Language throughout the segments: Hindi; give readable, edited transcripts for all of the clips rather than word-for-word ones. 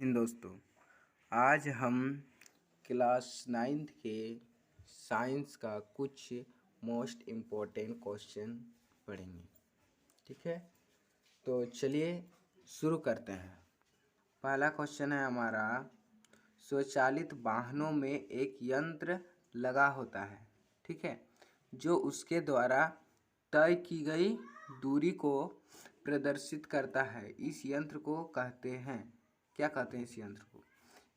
दोस्तों, आज हम क्लास 9th के साइंस का कुछ मोस्ट इम्पोर्टेंट क्वेश्चन पढ़ेंगे। ठीक है, तो चलिए शुरू करते हैं। पहला क्वेश्चन है हमारा, स्वचालित वाहनों में एक यंत्र लगा होता है, ठीक है, जो उसके द्वारा तय की गई दूरी को प्रदर्शित करता है। इस यंत्र को कहते हैं, क्या कहते हैं इस यंत्र को?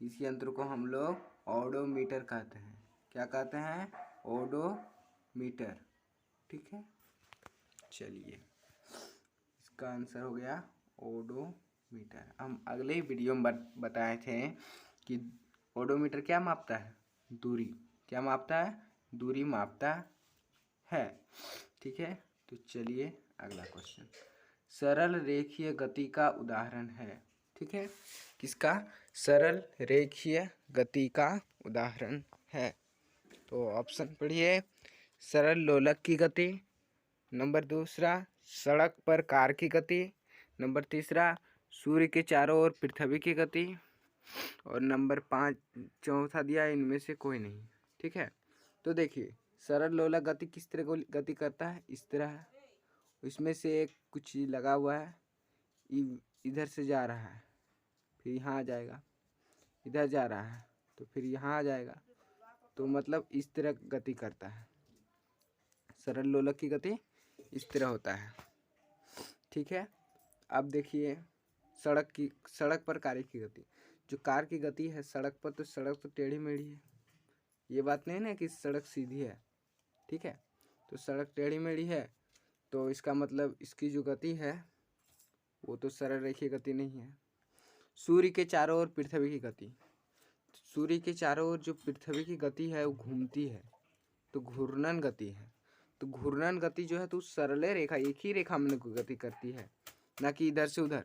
इस यंत्र को हम लोग ओडोमीटर कहते हैं। क्या कहते हैं? ओडोमीटर। ठीक है, चलिए इसका आंसर हो गया ओडोमीटर। हम अगले ही वीडियो में बताए थे कि ओडोमीटर क्या मापता है? दूरी। क्या मापता है? दूरी मापता है। ठीक है, तो चलिए अगला क्वेश्चन, सरल रेखीय गति का उदाहरण है। ठीक है, किसका? सरल रेखीय गति का उदाहरण है। तो ऑप्शन पढ़िए, सरल लोलक की गति, नंबर दूसरा सड़क पर कार की गति, नंबर तीसरा सूर्य के चारों ओर पृथ्वी की गति, और नंबर 5 चौथा दिया इनमें से कोई नहीं। ठीक है, तो देखिए सरल लोलक गति किस तरह को गति करता है? इस तरह है, इसमें से एक कुछ लगा हुआ है, इधर से जा रहा है, फिर यहाँ आ जाएगा, इधर जा रहा है तो फिर यहाँ आ जाएगा, तो मतलब इस तरह गति करता है। सरल लोलक की गति इस तरह होता है। ठीक है, अब देखिए सड़क पर कार की गति, जो कार की गति है सड़क पर, तो सड़क तो टेढ़ी मेढ़ी है, ये बात नहीं ना कि सड़क सीधी है। ठीक है, तो सड़क टेढ़ी मेढ़ी है, तो इसका मतलब इसकी जो गति है वो तो सरल रेखीय गति नहीं है। सूर्य के चारों ओर पृथ्वी की गति, सूर्य के चारों ओर जो पृथ्वी की गति है वो घूमती है, तो घूर्णन गति है। तो घूर्णन गति जो है तो सरल रेखा, एक ही रेखा में गति करती है, ना कि इधर से उधर,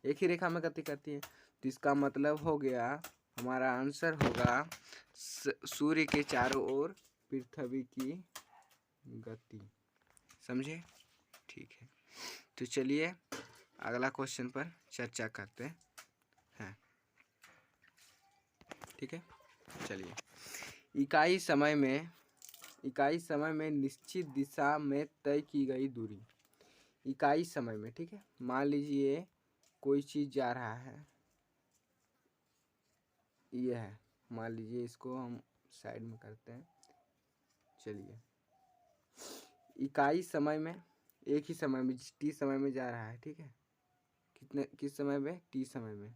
एक ही रेखा में गति करती है। तो इसका मतलब हो गया, हमारा आंसर होगा सूर्य के चारों ओर पृथ्वी की गति। समझे? ठीक है, तो चलिए अगला क्वेश्चन पर चर्चा करते हैं। ठीक है, चलिए, इकाई समय में निश्चित दिशा में तय की गई दूरी। इकाई समय में, ठीक है, मान लीजिए कोई चीज़ जा रहा है, ये है, मान लीजिए इसको हम साइड में करते हैं। चलिए, इकाई समय में, एक ही समय में, टी समय में जा रहा है। ठीक है, किस समय में? टी समय में।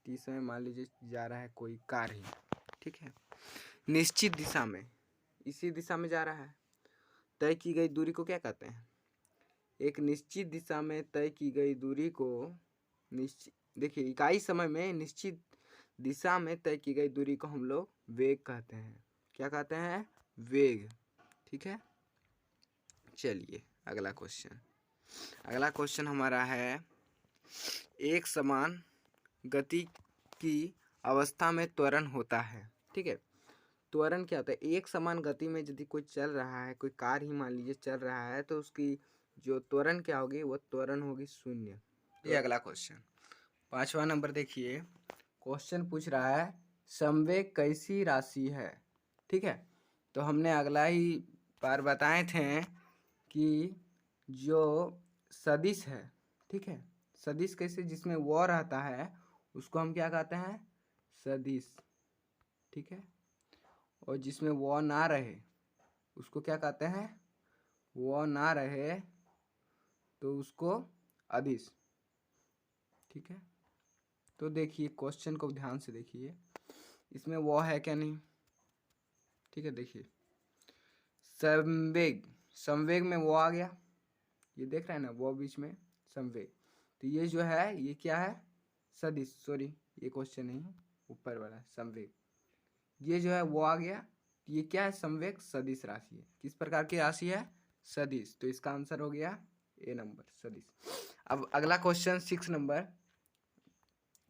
टी समय मान लीजिए जा रहा है कोई कार ही। ठीक है, निश्चित दिशा में, इसी दिशा में जा रहा है, तय की गई दूरी को क्या कहते हैं? एक निश्चित दिशा में तय की गई दूरी को देखिए, इकाई समय में निश्चित दिशा में तय की गई दूरी को हम लोग वेग कहते हैं। क्या कहते हैं? वेग। ठीक है, चलिए अगला क्वेश्चन हमारा है, एक समान गति की अवस्था में त्वरण होता है। ठीक है, त्वरण क्या होता है? एक समान गति में यदि कोई चल रहा है, कोई कार ही मान लीजिए चल रहा है, तो उसकी जो त्वरण क्या होगी? वो त्वरण होगी 0। ये अगला क्वेश्चन, 5वां नंबर देखिए, क्वेश्चन पूछ रहा है संवेग कैसी राशि है। ठीक है, तो हमने अगला ही बार बताए थे कि जो सदिश है, ठीक है, सदिश कैसे? जिसमें वो रहता है उसको हम क्या कहते हैं? सदिश। ठीक है, और जिसमें वो ना रहे उसको क्या कहते हैं? वो ना रहे तो उसको अदिश। ठीक है, तो देखिए क्वेश्चन को ध्यान से देखिए, इसमें वो है क्या नहीं। ठीक है, देखिए संवेग में वो आ गया, ये देख रहे हैं ना, वो बीच में संवेग, तो ये जो है ये क्या है? सदिश। सॉरी, ये क्वेश्चन नहीं, ऊपर वाला संवेग, ये जो है वो आ गया, ये क्या है? संवेग सदिश राशि है। किस प्रकार की राशि है? सदिश। तो इसका आंसर हो गया ए नंबर, सदिश। अब अगला क्वेश्चन 6 नंबर,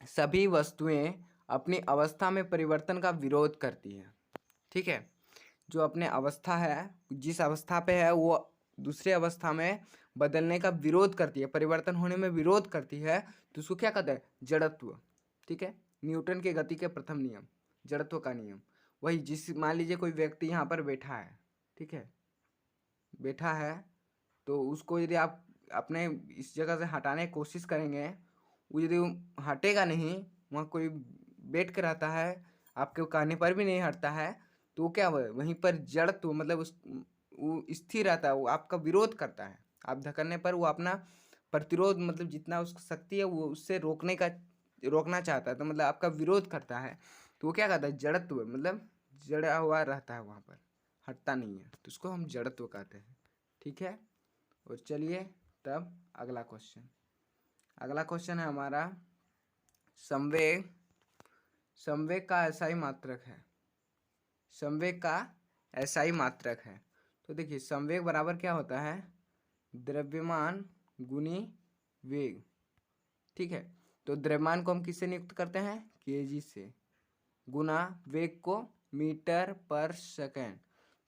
सभी वस्तुएं अपनी अवस्था में परिवर्तन का विरोध करती हैं। ठीक है, जो अपने अवस्था है, जिस अवस्था पे है वो दूसरे अवस्था में बदलने का विरोध करती है, परिवर्तन होने में विरोध करती है, तो उसको क्या कहते हैं? जड़त्व। ठीक है, न्यूटन के गति के प्रथम नियम, जड़त्व का नियम। वही जिस, मान लीजिए कोई व्यक्ति यहाँ पर बैठा है, ठीक है, बैठा है, तो उसको यदि आप अपने इस जगह से हटाने की कोशिश करेंगे, वो यदि हटेगा नहीं, वहाँ कोई बैठ कर रहता है, आपके कहने पर भी नहीं हटता है, तो क्या वहीं पर जड़त्व मतलब उस वो स्थिर रहता है, वो आपका विरोध करता है। आप धकेलने पर वो अपना प्रतिरोध मतलब जितना उसकी शक्ति है वो उससे रोकना चाहता है, तो मतलब आपका विरोध करता है, तो वो क्या कहता है? जड़त्व, मतलब जड़ा हुआ रहता है वहाँ पर, हटता नहीं है, तो उसको हम जड़त्व कहते हैं। ठीक है, और चलिए तब अगला क्वेश्चन है हमारा, संवेग। संवेग का एसआई मात्रक है, संवेग का एसआई मात्रक है। तो देखिए संवेग बराबर क्या होता है? द्रव्यमान गुनी वेग। ठीक है, तो द्रव्यमान को हम किससे नियुक्त करते हैं? केजी से, गुना वेग को मीटर पर सेकेंड।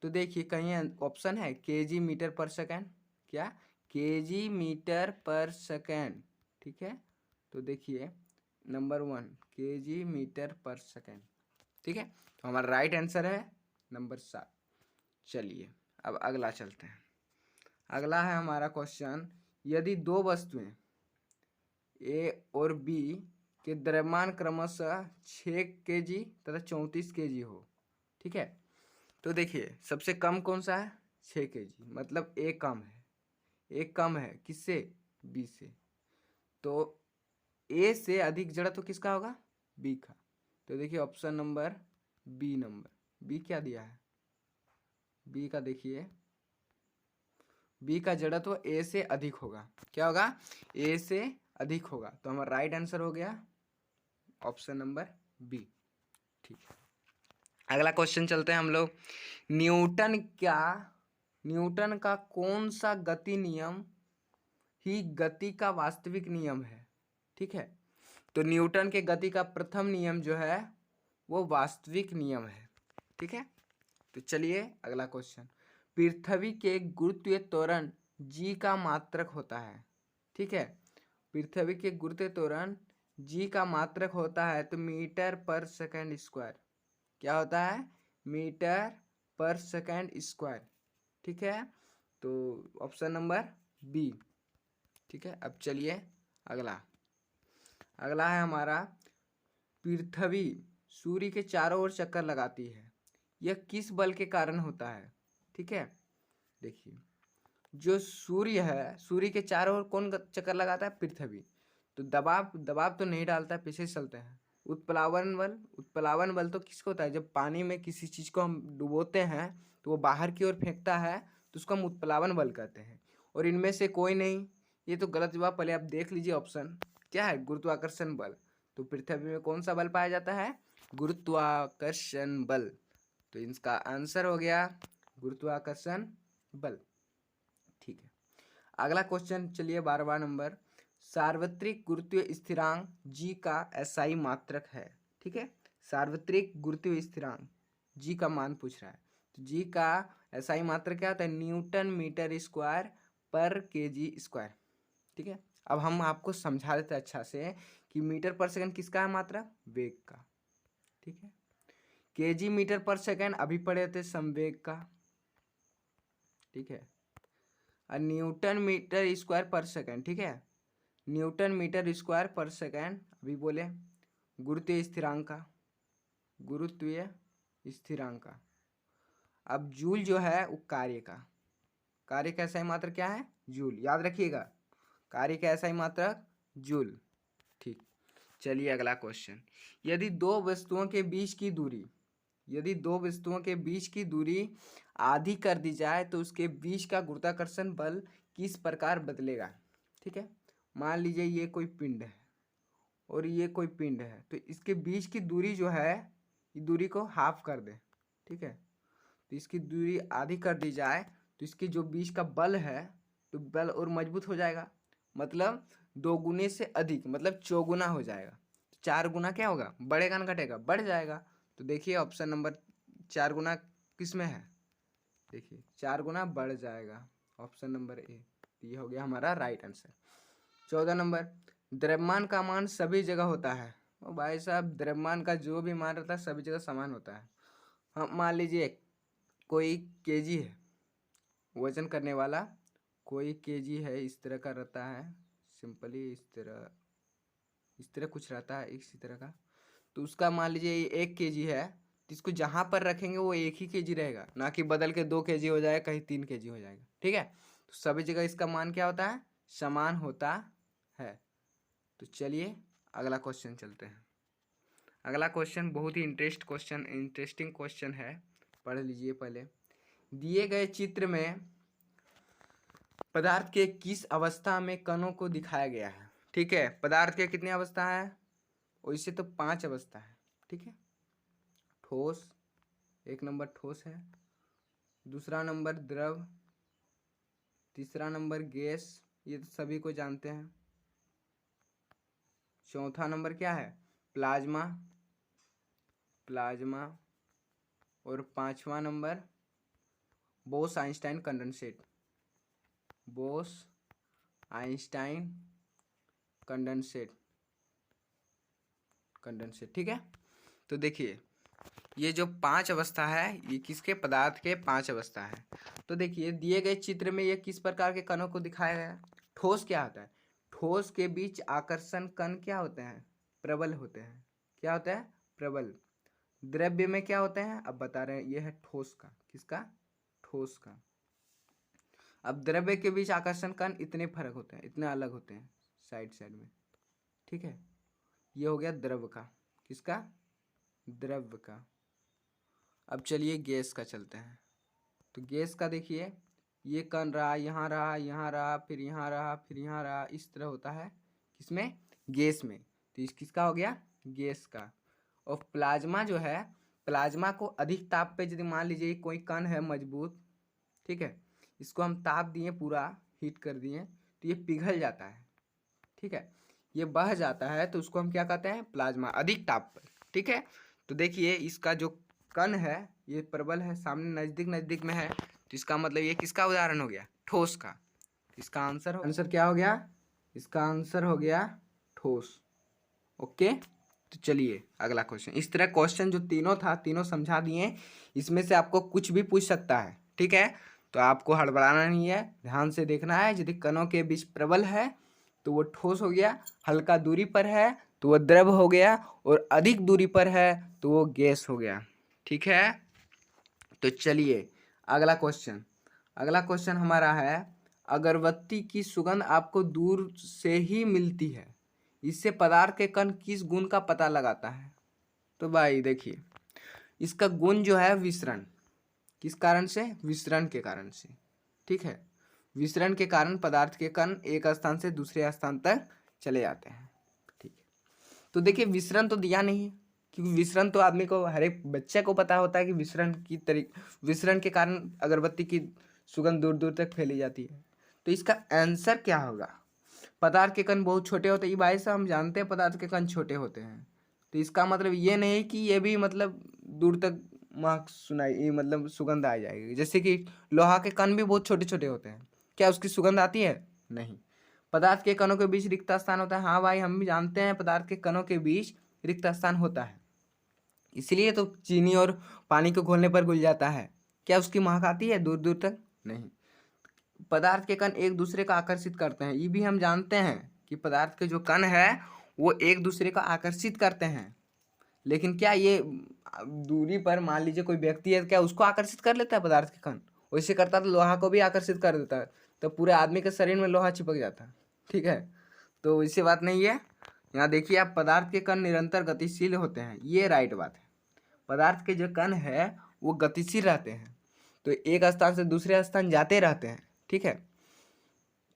तो देखिए कहीं ऑप्शन है केजी मीटर पर सेकेंड, क्या? केजी मीटर पर सेकेंड। ठीक है, तो देखिए नंबर 1 केजी मीटर पर सेकेंड। ठीक है, तो हमारा राइट आंसर है नंबर 7। चलिए अब अगला चलते हैं। अगला है हमारा क्वेश्चन, यदि दो वस्तुएं ए और बी के द्रव्यमान क्रमशः 6 केजी तथा 34 केजी हो। ठीक है, तो देखिए सबसे कम कौन सा है? 6 केजी, मतलब ए कम है, एक कम है किससे? बी से। तो ए से अधिक जड़त्व किसका होगा? बी का। तो देखिए ऑप्शन नंबर बी क्या दिया है? बी का देखिए, बी का जड़त्व ए से अधिक होगा। क्या होगा? ए से अधिक होगा, तो हमारा राइट आंसर हो गया ऑप्शन नंबर बी। ठीक है, अगला क्वेश्चन चलते हैं हम लोग। न्यूटन का कौन सा गति नियम ही गति का वास्तविक नियम है? ठीक है, तो न्यूटन के गति का प्रथम नियम जो है वो वास्तविक नियम है। ठीक है, तो चलिए अगला क्वेश्चन, पृथ्वी के गुरुत्वीय त्वरण जी का मात्रक होता है। ठीक है, पृथ्वी के गुरुत्वीय त्वरण जी का मात्रक होता है तो मीटर पर सेकंड स्क्वायर। क्या होता है? मीटर पर सेकंड स्क्वायर। ठीक है, तो ऑप्शन नंबर बी। ठीक है, अब चलिए अगला है हमारा, पृथ्वी सूर्य के चारों ओर चक्कर लगाती है, यह किस बल के कारण होता है? ठीक है, देखिए जो सूर्य है, सूर्य के चारों ओर कौन चक्कर लगाता है? पृथ्वी। तो दबाव तो नहीं डालता है, पीछे चलते हैं। उत्प्लावन बल तो किसको होता है? जब पानी में किसी चीज को हम डुबोते हैं तो वो बाहर की ओर फेंकता है, तो उसको हम उत्प्लावन बल कहते हैं। और इनमें से कोई नहीं, ये तो गलत जवाब। पहले आप देख लीजिए ऑप्शन क्या है? गुरुत्वाकर्षण बल। तो पृथ्वी में कौन सा बल पाया जाता है? गुरुत्वाकर्षण बल। तो इसका आंसर हो गया गुरुत्वाकर्षण बल। ठीक है, अगला क्वेश्चन चलिए 12वां नंबर, सार्वत्रिक गुरुत्वीय स्थिरांक जी का एसआई मात्रक है। ठीक है, सार्वत्रिक गुरुत्वीय स्थिरांक जी का मान पूछ रहा है, तो जी का एसआई मात्रक क्या होता है? न्यूटन मीटर स्क्वायर पर केजी स्क्वायर। ठीक है, अब हम आपको समझा देते हैं अच्छा से कि मीटर पर सेकंड किसका है मात्रक? वेग का। ठीक है, केजी मीटर पर सेकंड अभी पढ़े थे संवेग का। ठीक है, और न्यूटन मीटर स्क्वायर पर सेकंड। ठीक है, न्यूटन मीटर स्क्वायर पर सेकंड अभी बोले गुरुत्वीय स्थिरांक का, गुरुत्वीय स्थिरांक का। अब जूल जो है वो कार्य का ऐसा ही मात्रक क्या है? जूल। याद रखिएगा, कार्य का ऐसा ही मात्रक जूल। ठीक, चलिए अगला क्वेश्चन, यदि दो वस्तुओं के बीच की दूरी आधी कर दी जाए तो उसके बीच का गुरुत्वाकर्षण बल किस प्रकार बदलेगा? ठीक है, मान लीजिए ये कोई पिंड है और ये कोई पिंड है, तो इसके बीच की दूरी जो है, ये दूरी को हाफ कर दे। ठीक है, तो इसकी दूरी आधी कर दी जाए तो इसकी जो बीच का बल है, तो बल और मजबूत हो जाएगा, मतलब 2 गुने से अधिक, मतलब 4 हो जाएगा। 4 गुना क्या होगा? बढ़ेगा ना घटेगा? बढ़ जाएगा। तो देखिए ऑप्शन नंबर 4 गुना किस में है? देखिए 4 गुना बढ़ जाएगा, ऑप्शन नंबर ए। तो ये हो गया हमारा राइट आंसर। 14 नंबर, द्रव्यमान का मान सभी जगह होता है। ओ भाई साहब, द्रव्यमान का जो भी मान रहता है सभी जगह समान होता है। हम मान लीजिए कोई केजी है, वजन करने वाला कोई केजी है, इस तरह का रहता है, सिंपली इस तरह कुछ रहता है इसी तरह का। तो उसका मान लीजिए ये 1 केजी है, तो इसको जहाँ पर रखेंगे वो 1 ही केजी रहेगा, ना कि बदल के 2 केजी हो जाएगा, कहीं 3 केजी हो जाएगा। ठीक है, तो सभी जगह इसका मान क्या होता है, समान होता है। तो चलिए अगला क्वेश्चन चलते हैं। अगला क्वेश्चन बहुत ही इंटरेस्टिंग क्वेश्चन है, पढ़ लीजिए पहले। दिए गए चित्र में पदार्थ के किस अवस्था में कणों को दिखाया गया है। ठीक है, पदार्थ के कितनी अवस्था है, वैसे तो 5 अवस्था है। ठीक है, ठोस, 1 नंबर ठोस है, दूसरा नंबर द्रव, तीसरा नंबर गैस, ये तो सभी को जानते हैं, चौथा नंबर क्या है, प्लाज्मा, और 5वां number Bose Einstein condensate, condensate. ठीक है, तो देखिए ये जो 5 अवस्था है ये किसके, पदार्थ के 5 अवस्था है। तो देखिए दिए गए चित्र में ये किस प्रकार के कणों को दिखाया गया है। ठोस क्या होता है, ठोस के बीच आकर्षण कण क्या होते हैं, प्रबल होते हैं। क्या होता है, प्रबल। द्रव्य में क्या होते हैं, अब बता रहे हैं, ये है ठोस का, किसका, ठोस का। अब द्रव्य के बीच आकर्षण कण इतने फर्क होते हैं, इतने अलग होते हैं साइड में। ठीक है, ये हो गया द्रव का, किसका, द्रव्य का। अब चलिए गैस का चलते हैं। तो गैस का देखिए ये कण रहा, यहाँ रहा, यहाँ रहा, फिर यहाँ रहा, फिर यहाँ रहा, इस तरह होता है किसमें, गैस में। तो इस किसका हो गया, गैस का। और प्लाज्मा जो है, प्लाज्मा को अधिक ताप पे यदि मान लीजिए कोई कण है मजबूत, ठीक है, इसको हम ताप दिए, पूरा हीट कर दिए, तो ये पिघल जाता है। ठीक है, ये बह जाता है, तो उसको हम क्या कहते हैं, प्लाज्मा, अधिक ताप पर। ठीक है, तो देखिए इसका जो कण है ये प्रबल है, सामने नजदीक में है, तो इसका मतलब ये किसका उदाहरण हो गया, ठोस का। इसका आंसर क्या हो गया, इसका आंसर हो गया ठोस। ओके, तो चलिए अगला क्वेश्चन। इस तरह क्वेश्चन जो तीनों था, तीनों समझा दिए, इसमें से आपको कुछ भी पूछ सकता है। ठीक है, तो आपको हड़बड़ाना नहीं है, ध्यान से देखना है। यदि कणों के बीच प्रबल है तो वो ठोस हो गया, हल्का दूरी पर है तो वो द्रव हो गया, और अधिक दूरी पर है तो वो गैस हो गया। ठीक है, तो चलिए अगला क्वेश्चन हमारा है, अगरबत्ती की सुगंध आपको दूर से ही मिलती है, इससे पदार्थ के कण किस गुण का पता लगाता है। तो भाई देखिए इसका गुण जो है विसरण, किस कारण से, विसरण के कारण से। ठीक है, विसरण के कारण पदार्थ के कण एक स्थान से दूसरे स्थान तक चले जाते हैं। ठीक है, तो देखिए विसरण तो दिया नहीं है, क्योंकि विसरण तो आदमी को, हर एक बच्चे को पता होता है कि विसरण के कारण अगरबत्ती की सुगंध दूर दूर तक फैली जाती है। तो इसका आंसर क्या होगा, पदार्थ के कण बहुत छोटे होते हैं, भाई साहब हम जानते हैं पदार्थ के कण छोटे होते हैं, तो इसका मतलब ये नहीं कि ये भी मतलब दूर तक महक सुनाई, मतलब सुगंध आ जाएगी। जैसे कि लोहा के कण भी बहुत छोटे छोटे होते हैं, क्या उसकी सुगंध आती है, नहीं। पदार्थ के कणों के बीच रिक्त स्थान होता है, हाँ भाई हम भी जानते हैं पदार्थ के कणों के बीच रिक्त स्थान होता है, इसलिए तो चीनी और पानी को घोलने पर घुल जाता है। क्या उसकी महक आती है दूर दूर तक, नहीं। पदार्थ के कण एक दूसरे को आकर्षित करते हैं, ये भी हम जानते हैं कि पदार्थ के जो कण है वो एक दूसरे को आकर्षित करते हैं, लेकिन क्या ये दूरी पर मान लीजिए कोई व्यक्ति है, क्या उसको आकर्षित कर लेता है पदार्थ के कण, वैसे करता तो लोहा को भी आकर्षित कर देता है, तो पूरे आदमी के शरीर में लोहा चिपक जाता है। ठीक है, तो वैसी बात नहीं है। यहाँ देखिए आप, पदार्थ के कण निरंतर गतिशील होते हैं, ये राइट बात है। पदार्थ के जो कण है वो गतिशील रहते हैं, तो एक स्थान से दूसरे स्थान जाते रहते हैं। ठीक है,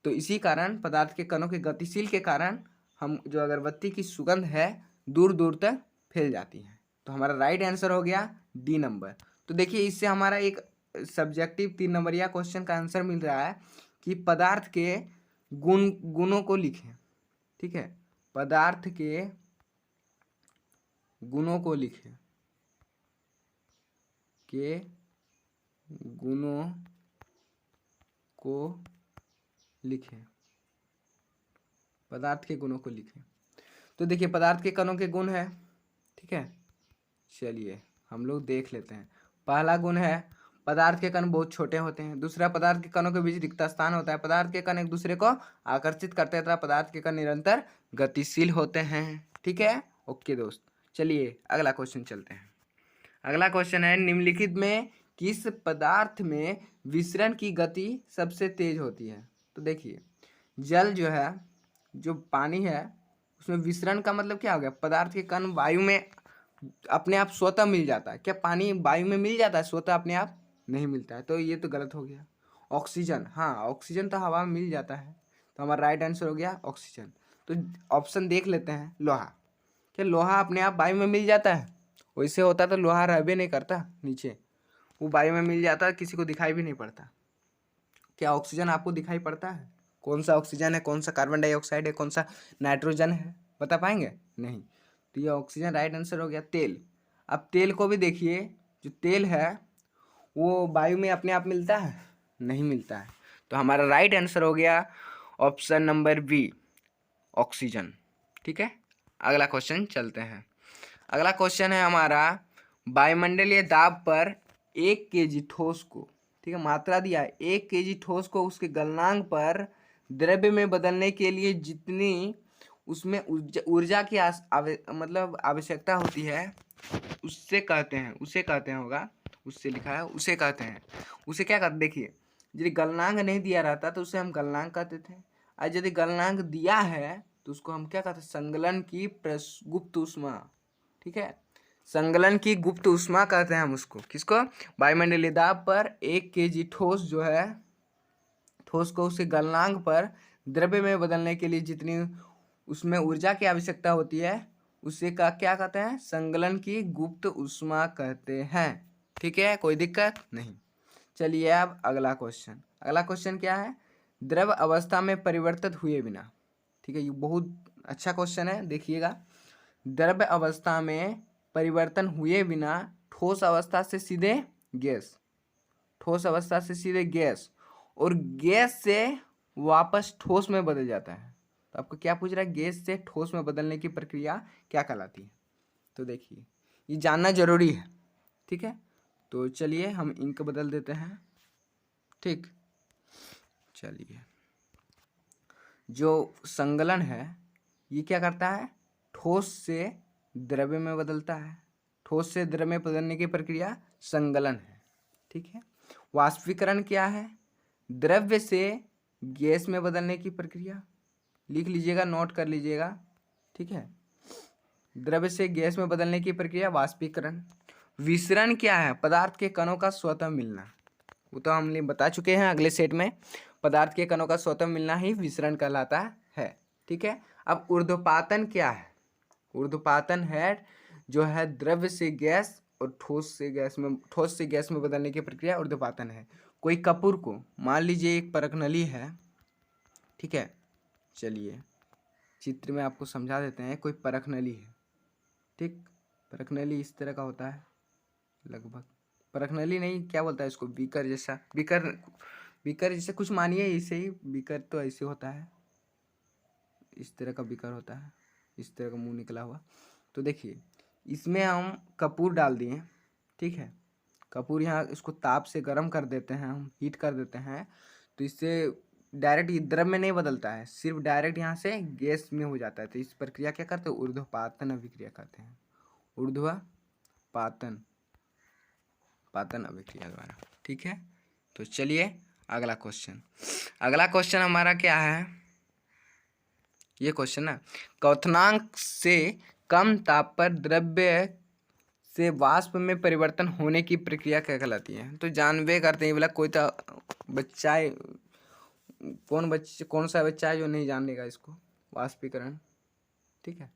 तो इसी कारण पदार्थ के कणों के गतिशील के कारण हम जो अगरबत्ती की सुगंध है दूर दूर तक फैल जाती है। तो हमारा राइट आंसर हो गया डी नंबर। तो देखिए इससे हमारा एक सब्जेक्टिव 3 नंबरिया क्वेश्चन का आंसर मिल रहा है कि पदार्थ के गुणों को लिखें। ठीक है, पदार्थ के गुणों को लिखें, के गुणों को लिखें, पदार्थ के गुणों को लिखें। तो देखिए पदार्थ के कणों के गुण है, ठीक है। चलिए हम लोग देख लेते हैं। पहला गुण है पदार्थ के कण बहुत छोटे होते हैं। दूसरा, पदार्थ के कणों के बीच रिक्त स्थान होता है। पदार्थ के कण एक दूसरे को आकर्षित करते हैं तथा पदार्थ के कण निरंतर गतिशील होते हैं, ठीक है। ओके दोस्त, चलिए अगला क्वेश्चन चलते हैं। अगला क्वेश्चन है, निम्नलिखित में किस पदार्थ में विसरण की गति सबसे तेज होती है? तो देखिए जल जो है, जो पानी है, उसमें विसरण का मतलब क्या हो गया? पदार्थ के कण वायु में अपने आप स्वतः मिल जाता है। क्या पानी वायु में मिल जाता है स्वतः? अपने आप नहीं मिलता है, तो ये तो गलत हो गया। ऑक्सीजन, हाँ ऑक्सीजन तो हवा में मिल जाता है, तो हमारा राइट आंसर हो गया ऑक्सीजन। तो ऑप्शन देख लेते हैं, लोहा। क्या लोहा अपने आप वायु में मिल जाता है? वैसे होता तो लोहा रहबे नहीं करता नीचे, वो वायु में मिल जाता, किसी को दिखाई भी नहीं पड़ता। क्या ऑक्सीजन आपको दिखाई पड़ता है? कौन सा ऑक्सीजन है, कौन सा कार्बन डाइऑक्साइड है, कौन सा नाइट्रोजन है, बता पाएंगे? नहीं। तो ये ऑक्सीजन राइट आंसर हो गया। तेल, अब तेल को भी देखिए, जो तेल है वो वायु में अपने आप मिलता है? नहीं मिलता है, तो हमारा राइट आंसर हो गया ऑप्शन नंबर बी, ऑक्सीजन, ठीक है। अगला क्वेश्चन चलते हैं। अगला क्वेश्चन है हमारा, वायुमंडलीय दाब पर 1 kg ठोस को, ठीक है, मात्रा दिया है 1 kg ठोस को उसके गलनांक पर द्रव्य में बदलने के लिए जितनी उसमें ऊर्जा की मतलब आवश्यकता होती है, उससे कहते हैं, उसे कहते हैं, होगा उससे लिखा है, उसे कहते हैं, उसे क्या कहते? देखिए यदि गलनांक नहीं दिया रहता तो उसे हम गलनांक कहते थे, और यदि गलनांक दिया है तो उसको हम क्या कहते हैं? संगलन की गुप्त ऊष्मा, ठीक है, संगलन की गुप्त ऊष्मा कहते हैं हम उसको। किसको? वायुमंडलीय दाब पर 1 kg ठोस जो है, ठोस को उसके गलनांक पर द्रव्य में बदलने के लिए जितनी उसमें ऊर्जा की आवश्यकता होती है, उसे का क्या कहते हैं? संगलन की गुप्त ऊष्मा कहते हैं, ठीक है, कोई दिक्कत नहीं। चलिए अब अगला क्वेश्चन। अगला क्वेश्चन क्या है? द्रव अवस्था में परिवर्तित हुए बिना, ठीक है, ये बहुत अच्छा क्वेश्चन है, देखिएगा। द्रव्य अवस्था में परिवर्तन हुए बिना ठोस अवस्था से सीधे गैस, ठोस अवस्था से सीधे गैस, और गैस से वापस ठोस में बदल जाता है। तो आपको क्या पूछ रहा है? गैस से ठोस में बदलने की प्रक्रिया क्या कहलाती है? तो देखिए ये जानना जरूरी है, ठीक है। तो चलिए हम इंक बदल देते हैं, ठीक। चलिए, जो संगलन है ये क्या करता है? ठोस से द्रव्य में बदलता है। ठोस से द्रव्य में बदलने की प्रक्रिया संगलन है, ठीक है। वाष्पीकरण क्या है? द्रव्य से गैस में बदलने की प्रक्रिया, लिख लीजिएगा, नोट कर लीजिएगा, ठीक है। द्रव्य से गैस में बदलने की प्रक्रिया वाष्पीकरण। विसरण क्या है? पदार्थ के कणों का स्वतः मिलना, वो तो हमने बता चुके हैं अगले सेट में। पदार्थ के कणों का स्वतः मिलना ही विसरण कहलाता है, ठीक है। अब ऊर्ध्वपातन क्या है? ऊर्ध्वपातन है जो है द्रव्य से गैस और ठोस से गैस में बदलने की प्रक्रिया ऊर्ध्वपातन है। कोई कपूर को, मान लीजिए एक परखनली है, ठीक है, चलिए चित्र में आपको समझा देते हैं। कोई परखनली है, ठीक, परखनली इस तरह का होता है लगभग, परखनली नहीं, क्या बोलता है इसको, बीकर जैसा, बीकर जैसे कुछ मानिए, इसे ही बीकर तो ऐसे होता है, इस तरह का बीकर होता है, इस तरह का मुंह निकला हुआ। तो देखिए इसमें हम कपूर डाल दिए, ठीक है, कपूर यहाँ इसको ताप से गर्म कर देते हैं, हम हीट कर देते हैं, तो इससे डायरेक्ट द्रव्य में नहीं बदलता है, सिर्फ डायरेक्ट यहाँ से गैस में हो जाता है। तो इस प्रक्रिया क्या करते हैं? ऊर्ध्वपातन अभिक्रिया कहते हैं, ऊर्ध्वपातन अभिक्रिया द्वारा, ठीक है। तो चलिए अगला क्वेश्चन। अगला क्वेश्चन हमारा क्या है? ये क्वेश्चन ना, क्वथनांक से कम ताप पर द्रव्य से वाष्प में परिवर्तन होने की प्रक्रिया क्या कहलाती है? तो जानबे करते हैं, बोला कोई तो बच्चा है, कौन सा बच्चा है जो नहीं जानेगा इसको? वाष्पीकरण, ठीक है।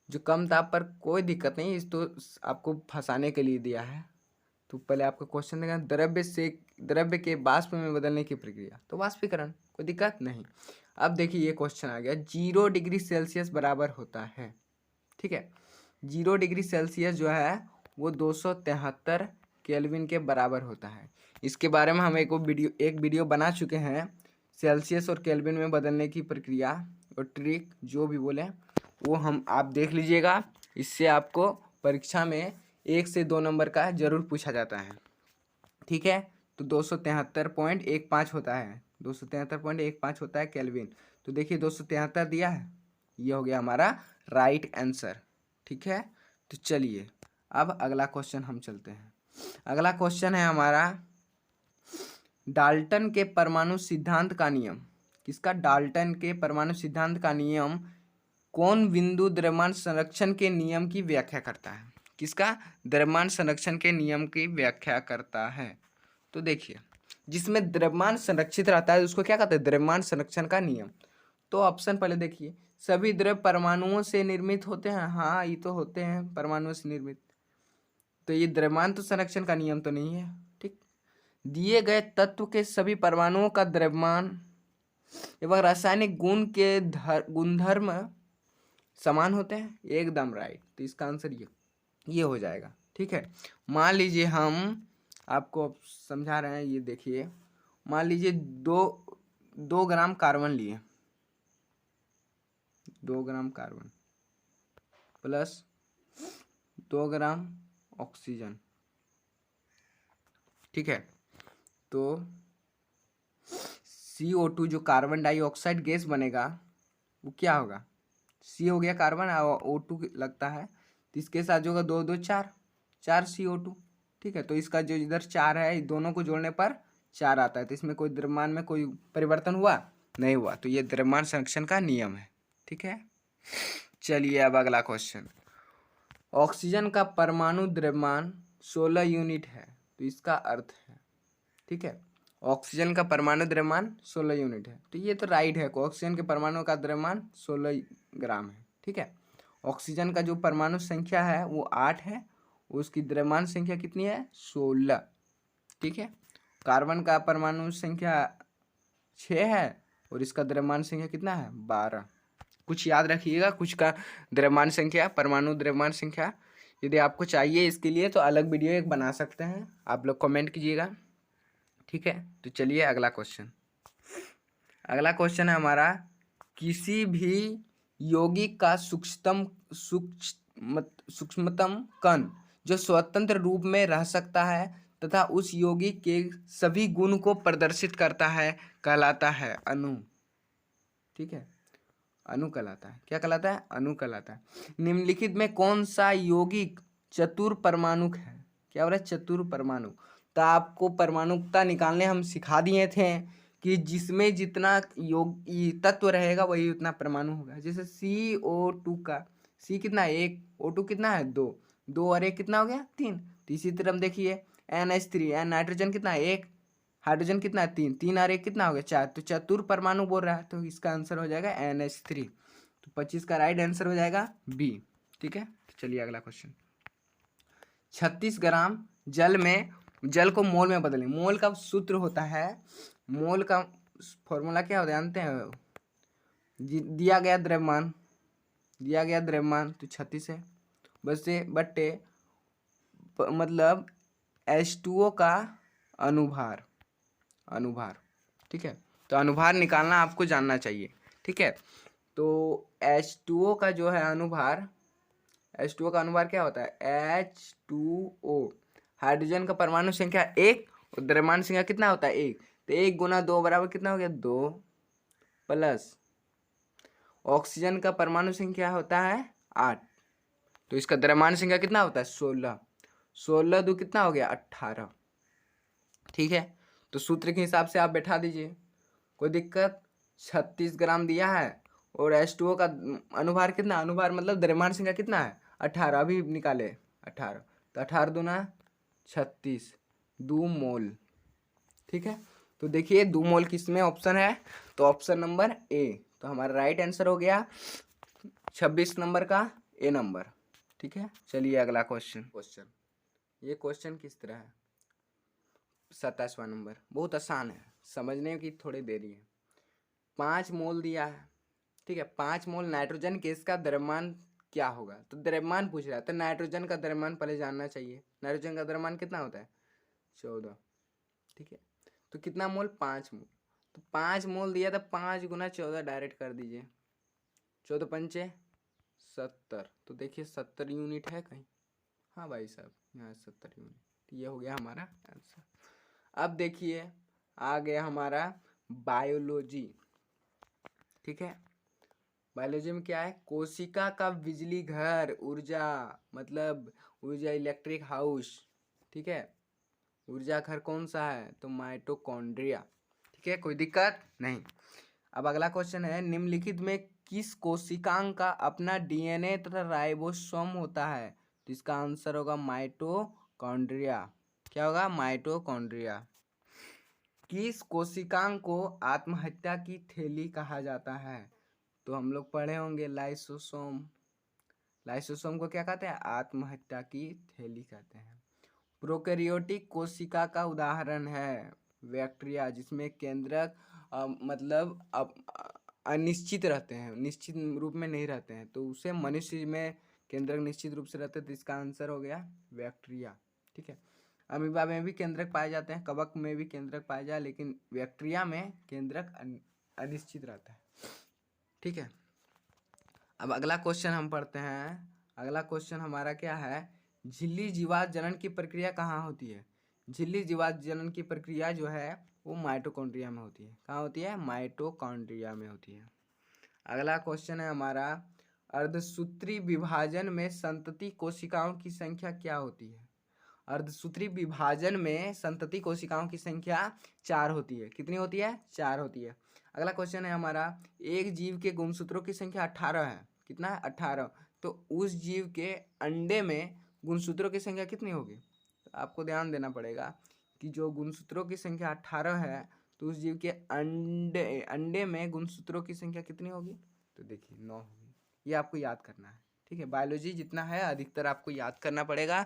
जो कम ताप पर, कोई दिक्कत नहीं, इस तो आपको फंसाने के लिए दिया है। तो पहले आपका क्वेश्चन देगा द्रव्य के वाष्प में बदलने की प्रक्रिया, तो वाष्पीकरण, कोई दिक्कत नहीं। अब देखिए ये क्वेश्चन आ गया, 0 डिग्री सेल्सियस बराबर होता है, ठीक है। 0 डिग्री सेल्सियस जो है वो 273 केल्विन के बराबर होता है। इसके बारे में हम एक वीडियो बना चुके हैं, सेल्सियस और केल्विन में बदलने की प्रक्रिया और ट्रिक जो भी बोले वो हम आप देख लीजिएगा। इससे आपको परीक्षा में 1 से 2 नंबर का जरूर पूछा जाता है। ठीक है, तो 273.15 होता है, 273.15 होता है केल्विन। तो देखिए 273 दिया है, ये हो गया हमारा राइट आंसर। ठीक है, तो चलिए अब अगला क्वेश्चन हम चलते हैं। अगला क्वेश्चन है हमारा डाल्टन के परमाणु सिद्धांत का नियम। किसका? डाल्टन के परमाणु सिद्धांत का नियम कौन बिंदु द्रव्यमान संरक्षण के नियम की व्याख्या करता है? किसका? द्रव्यमान संरक्षण के नियम की व्याख्या करता है। तो देखिए जिसमें द्रव्यमान संरक्षित रहता है उसको क्या कहते हैं? द्रव्यमान संरक्षण का नियम। तो ऑप्शन पहले देखिए, सभी द्रव्य परमाणुओं से निर्मित होते हैं। हाँ, ये तो होते हैं परमाणुओं से निर्मित, तो ये द्रव्यमान तो संरक्षण का नियम तो नहीं है। ठीक, दिए गए तत्व के सभी परमाणुओं का द्रव्यमान एवं रासायनिक गुण के गुणधर्म समान होते हैं। एकदम राइट, तो इसका आंसर ये हो जाएगा। ठीक है, मान लीजिए हम आपको समझा रहे हैं, ये देखिए मान लीजिए 2 ग्राम कार्बन लिए, 2 gram carbon plus 2 gram oxygen. ठीक है, तो CO2 जो कार्बन डाइऑक्साइड गैस बनेगा वो क्या होगा? C हो गया कार्बन और O2 लगता है, तो इसके साथ जो होगा 2 2 4 CO2। ठीक है, तो इसका जो इधर 4 है दोनों को जोड़ने पर 4 आता है, तो इसमें कोई द्रव्यमान में कोई परिवर्तन हुआ नहीं हुआ, तो ये द्रव्यमान संरक्षण का नियम है। ठीक है, चलिए अब अगला क्वेश्चन। ऑक्सीजन का परमाणु द्रव्यमान 16 यूनिट है, तो इसका अर्थ है, ठीक है, ऑक्सीजन का परमाणु द्रव्यमान 16 यूनिट है, तो ये तो राइट है। ऑक्सीजन के परमाणु का द्रव्यमान 16 ग्राम है। ठीक है, ऑक्सीजन का जो परमाणु संख्या है वो 8 है, उसकी द्रव्यमान संख्या कितनी है? 16। ठीक है, कार्बन का परमाणु संख्या 6 है और इसका द्रव्यमान संख्या कितना है? 12। कुछ याद रखिएगा, कुछ का द्रव्यमान संख्या, परमाणु द्रव्यमान संख्या। यदि आपको चाहिए इसके लिए तो अलग वीडियो एक बना सकते हैं, आप लोग कमेंट कीजिएगा। ठीक है, तो चलिए अगला क्वेश्चन। अगला क्वेश्चन है हमारा, किसी भी यौगिक का सूक्ष्मतम कण जो स्वतंत्र रूप में रह सकता है तथा उस यौगिक के सभी गुण को प्रदर्शित करता है कहलाता है अणु। ठीक है, अणु कहलाता है। क्या कहलाता है? अणु कहलाता है। निम्नलिखित में कौन सा यौगिक चतुर्परमाणुक है? क्या बोला? चतुर्परमाणुक। तो आपको परमाणुकता निकालने हम सिखा दिए थे कि जिसमें जितना तत्व रहेगा वही उतना परमाणु होगा। जैसे CO2 का C कितना है? 1, O2 कितना है? 2, 2 और 1 कितना हो गया? 3। तो इसी तरह देखिए NH3 नाइट्रोजन कितना है? 1, हाइड्रोजन कितना है? 3, 3 और 1 कितना हो गया? 4। तो चतुर परमाणु बोल रहा है, तो इसका आंसर हो जाएगा NH3। तो 25 का राइट आंसर हो जाएगा B। ठीक है, तो चलिए अगला क्वेश्चन। 36 ग्राम जल को मोल में बदलें। मोल का सूत्र होता है, मोल का फॉर्मूला क्या होता है जानते हैं? दिया गया द्रव्यमान तो 36 है, बस से बट्टे मतलब H2O का अनुभार। ठीक है, तो अनुभार निकालना आपको जानना चाहिए। ठीक है, तो H2O का जो है अनुभार, H2O का अनुभार क्या होता है? H2O। हाइड्रोजन का परमाणु संख्या 1 और द्रव्यमान संख्या कितना होता है? 1। तो 1 गुना 2 बराबर कितना हो गया? 2 प्लस ऑक्सीजन का परमाणु संख्या होता है 8, तो इसका द्रव्यमान संख्या कितना होता है? 16। 16 दो कितना हो गया? 18। ठीक है, तो सूत्र के हिसाब से आप बैठा दीजिए, कोई दिक्कत। 36 ग्राम दिया है और H2O का अनुभार कितना? अनुभार मतलब द्रव्यमान संख्या कितना है? 18। अभी निकाले 18, तो 18 दूना 36, 2 मोल। ठीक है, तो देखिए 2 मोल किसमें ऑप्शन है? तो ऑप्शन नंबर A। तो हमारा राइट आंसर हो गया 26 नंबर का A नंबर। ठीक है, चलिए अगला क्वेश्चन। ये क्वेश्चन किस तरह है? 27वां नंबर, बहुत आसान है, समझने की थोड़ी देरी है। 5 मोल दिया है। ठीक है, 5 मोल नाइट्रोजन गैस का द्रव्यमान क्या होगा? तो द्रव्यमान पूछ रहा है, तो नाइट्रोजन का द्रव्यमान पहले जानना चाहिए। नाइट्रोजन का द्रव्यमान कितना होता है? 14। ठीक है, तो कितना मोल? 5 मोल। तो 5 मोल दिया था, 5 गुना 14 डायरेक्ट कर दीजिए, 14 पंचे 70। तो देखिए 70 यूनिट है कहीं, हाँ भाई साहब यहाँ 70 यूनिट, ये हो गया हमारा आंसर। अब देखिए आ गया हमारा बायोलॉजी। ठीक है, बायोलॉजी में क्या है, कोशिका का बिजली घर, ऊर्जा मतलब ऊर्जा, इलेक्ट्रिक हाउस। ठीक है, ऊर्जा घर कौन सा है, तो माइटोकॉन्ड्रिया। ठीक है, कोई दिक्कत नहीं। अब अगला क्वेश्चन है, निम्नलिखित में किस कोशिकांग का अपना डीएनए तथा राइबोसोम होता है, तो इसका आंसर होगा माइटोकॉन्ड्रिया। क्या होगा, माइटोकॉन्ड्रिया। किस कोशिकांग को आत्महत्या की थैली कहा जाता है, तो हम लोग पढ़े होंगे लाइसोसोम। लाइसोसोम को क्या कहते हैं, आत्महत्या की थैली कहते हैं। प्रोकैरियोटिक कोशिका का उदाहरण है बैक्टीरिया, जिसमें केंद्रक मतलब अनिश्चित रहते हैं, निश्चित रूप में नहीं रहते हैं, तो उसे मनुष्य में केंद्रक निश्चित रूप से रहते हैं, तो इसका आंसर हो गया बैक्टीरिया। ठीक है, अमीबा में भी केंद्रक पाए जाते हैं, कवक में भी केंद्रक पाए जाए, लेकिन बैक्टीरिया में केंद्रक अनिश्चित रहता है। ठीक है, अब अगला क्वेश्चन हम पढ़ते हैं। अगला क्वेश्चन हमारा क्या है, झिल्ली जीवात जनन की प्रक्रिया कहाँ होती है। झिल्ली जीवात जनन की प्रक्रिया जो है वो माइटोकॉन्ड्रिया में होती है। कहाँ होती है, माइटोकॉन्ड्रिया में होती है। अगला क्वेश्चन है हमारा, अर्धसूत्री विभाजन में संतति कोशिकाओं की संख्या क्या होती है। अर्धसूत्री विभाजन में संतति कोशिकाओं की संख्या 4 होती है। कितनी होती है, 4 होती है। अगला क्वेश्चन है हमारा, एक जीव के गुणसूत्रों की संख्या 18 है। कितना है, 18। तो उस जीव के अंडे में गुणसूत्रों की संख्या कितनी होगी, तो आपको ध्यान देना पड़ेगा कि जो गुणसूत्रों की संख्या 18 है, तो उस जीव के अंडे में गुणसूत्रों की संख्या कितनी होगी, तो देखिए 9 होगी। ये आपको याद करना है। ठीक है, बायोलॉजी जितना है अधिकतर आपको याद करना पड़ेगा।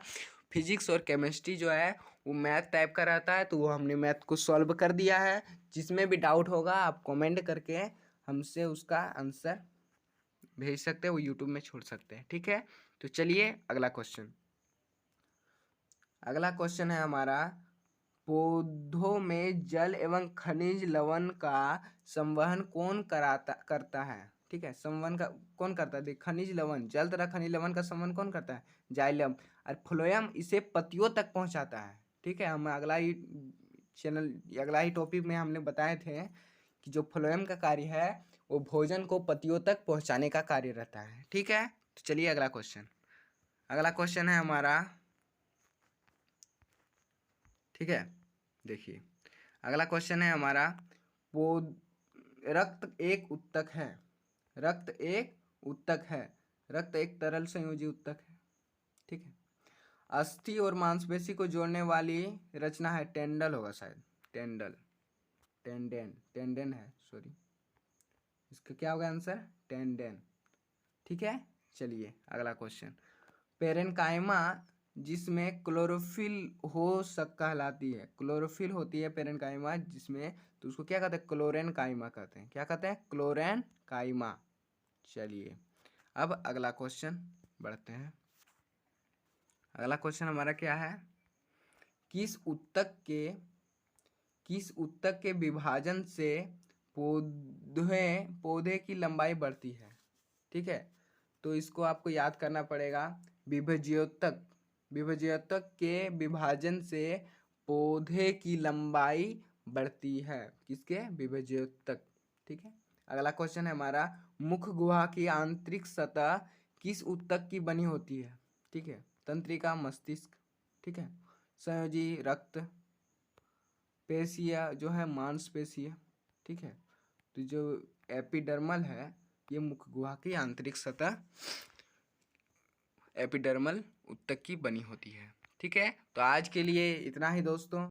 फिजिक्स और केमिस्ट्री जो है वो मैथ टाइप का रहता है, तो वो हमने मैथ को सॉल्व कर दिया है। जिसमें भी डाउट होगा आप कमेंट करके हमसे उसका आंसर भेज सकते हैं, वो यूट्यूब में छोड़ सकते हैं। ठीक है, तो चलिए अगला क्वेश्चन। अगला क्वेश्चन है हमारा, पौधों में जल एवं खनिज लवण का संवहन कौन करता है। ठीक है, संवहन का कौन करता है, देख खनिज लवण, जल तथा खनिज लवण का संवहन कौन करता है, जाइलम, और फ्लोएम इसे पत्तियों तक पहुंचाता है। ठीक है, हम अगला ही टॉपिक में हमने बताए थे कि जो फ्लोएम का कार्य है वो भोजन को पत्तियों तक पहुंचाने का कार्य रहता है। ठीक है, तो चलिए अगला क्वेश्चन। अगला क्वेश्चन है हमारा, ठीक है, देखिए अगला क्वेश्चन है हमारा, रक्त एक उत्तक है। रक्त एक उत्तक है। रक्त एक तरल संयोजी उत्तक है। ठीक है, अस्थि और मांसपेशी को जोड़ने वाली रचना है, टेंडल होगा शायद, टेंडल, टेंडेन है, सॉरी, इसका क्या होगा आंसर, टेंडेन। ठीक है, चलिए अगला क्वेश्चन, पेरेनकाइमा जिसमें क्लोरोफिल कहलाती है, क्लोरोफिल होती है पेरेनकाइमा जिसमें, तो उसको क्या कहते हैं, क्लोरेनकाइमा कहते हैं। क्या कहते हैं, क्लोरेनकाइमा। चलिए अब अगला क्वेश्चन बढ़ते हैं। अगला क्वेश्चन हमारा क्या है, किस उत्तक के विभाजन से पौधे की लंबाई बढ़ती है। ठीक है, तो इसको आपको याद करना पड़ेगा, विभज्योतक के विभाजन से पौधे की लंबाई बढ़ती है। किसके, विभज्योतक। ठीक है, अगला क्वेश्चन है हमारा, मुख गुहा की आंतरिक सतह किस उत्तक की बनी होती है। ठीक है, तंत्रिका, मस्तिष्क। ठीक है, संयोजी, रक्त, पेशिया जो है मांसपेशिया। ठीक है, तो जो एपिडर्मल है ये मुख गुहा की आंतरिक सतह एपिडर्मल उत्तक की बनी होती है। ठीक है, तो आज के लिए इतना ही दोस्तों।